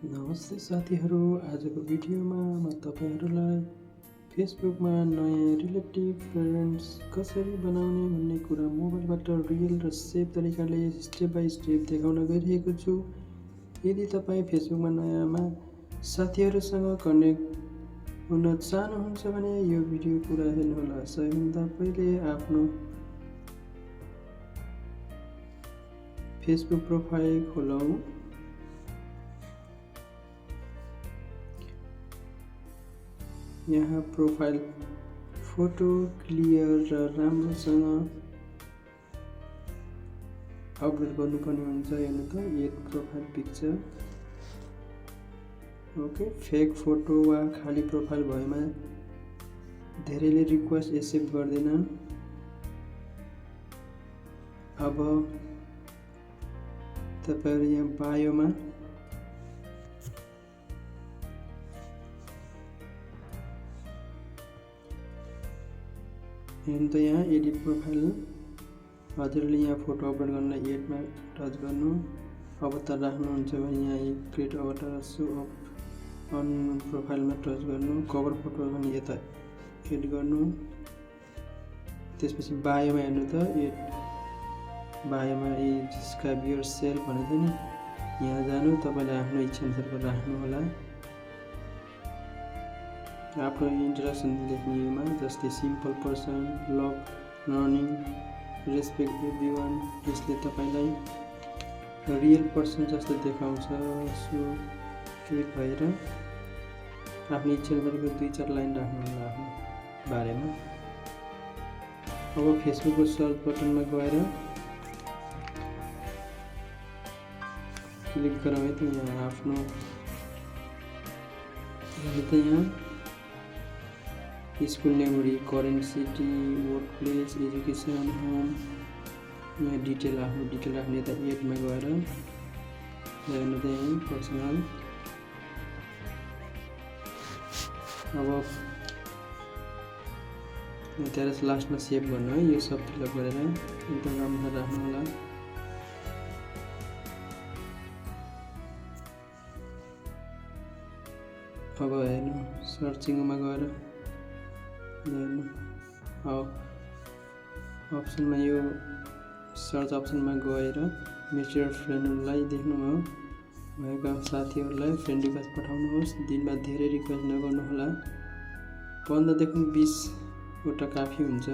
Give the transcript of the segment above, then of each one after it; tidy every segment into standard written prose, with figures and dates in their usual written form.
नमस्ते साथीहरू, आजको भिडियोमा म तपाईहरुलाई फेसबुकमा नयाँ रिलेटिभ फ्रेन्ड्स कसरी बनाउने भन्ने कुरा मोबाइलबाट रियल र सेफ तरिकाले स्टेप बाइ स्टेप देखाउन गइरहेको छु। यदि तपाई फेसबुकमा नयाँमा साथीहरुसँग कनेक्ट हुन चाहनुहुन्छ भने यो भिडियो पुरा हेर्नुहोला। सबैभन्दा पहिले आफ्नो फेसबुक प्रोफाइल खोलौं। यहाँ प्रोफाइल फोटो क्लियर र राम्रोसँग अपलोड गर्नुपर्ने हुन्छ। हेर्नु त यो profile picture okay. Fake photo वा खाली प्रोफाइल भएमा धेरैले रिक्वेस्ट एक्सेप्ट गर्दैनन्। अब तपाईहरु यहाँ बायोमा हेर्नु त यहाँ एडिट प्रोफाइल हजुरले यहाँ फोटो अपलोड गर्न एडमा टच गर्नु। अवतार राख्नुहुन्छ भने यहाँ क्रिएट अवतार सो अफ अन प्रोफाइलमा टच गर्नु। कभर फोटो भने यता एड गर्नु। त्यसपछि बायोमा हेर्नु त बायोमा डिस्क्राइब योर सेल्फ भनेको छ नि, यहाँ जानु। तपाईले आफ्नो इच्छा अनुसारको राख्नु होला। आफ्नो इन्ट्रोडक्सन लेख्नेमा जस्तै simple person, love learning, respect everyone. यसले तपाईलाई रियल पर्सन जस्तो देखाउँछ। सो क्लिक भएर आफ्नो इच्छा अनुसारको 2-4 लाइन राख्नु होला आफ्नो बारेमा। अब फेसबुकको सर्च बटनमा गएर क्लिक गरौँ है त यहाँ आफ्नो यहाँ school memory, current city, work place, education, home, यहाँ डिटेल आफ्नो डिटेल राख्ने। यता एडमा गएर हेर्नु त यहाँ पर्सनल। अब त्यहाँ लास्टमा सेभ गर्नु है। यो सब फिलअप गरेर एकदम राम्रो राख्नु होला। अब हेर्नु सर्चिङमा गएर हेर्नु अप्सनमा यो सर्च अप्सनमा गएर म्युचुअल फ्रेन्डहरूलाई देख्नुभयो भएका साथीहरूलाई फ्रेन्ड रिक्वेस्ट पठाउनुहोस्। दिनमा धेरै रिक्वेस्ट नगर्नुहोला। 15 देखि 20 वटा काफी हुन्छ।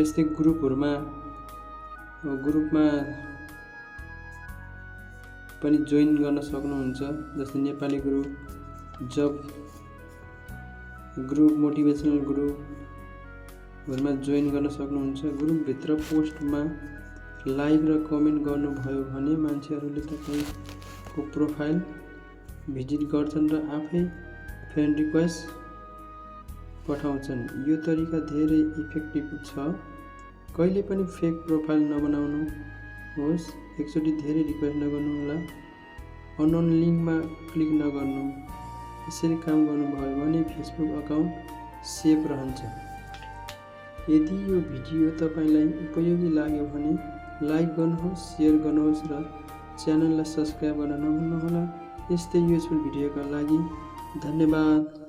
यस्तै ग्रुपमा पनि जोइन गर्न सक्नुहुन्छ। जस्तै नेपाली ग्रुप, जब ग्रुप, मोटिभेसनल ग्रुपहरुमा जोइन गर्न सक्नुहुन्छ। ग्रुपभित्र पोस्टमा लाइक र कमेन्ट गर्नुभयो भने मान्छेहरूले तपाईको प्रोफाइल भिजिट गर्छन् र आफै फ्रेन्ड रिक्वेस्ट पठाउँछन्। यो तरिका धेरै इफेक्टिभ छ। कहिले पनि फेक प्रोफाइल नबनाउनुहोस्। एकचोटि धेरै रिक्वेस्ट नगर्नु होला। अननोन लिङ्कमा क्लिक नगर्नु। यसरी काम गर्नुभयो भने फेसबुक अकाउन्ट सेफ रहन्छ। यदि यो भिडियो तपाईलाई उपयोगी लाग्यो भने लाइक गर्नुहोस्, शेयर गर्नुहोस् र च्यानललाई सब्स्क्राइब गर्न नभुल्नुहोला। यस्तै युजफुल भिडियोका लागि धन्यवाद।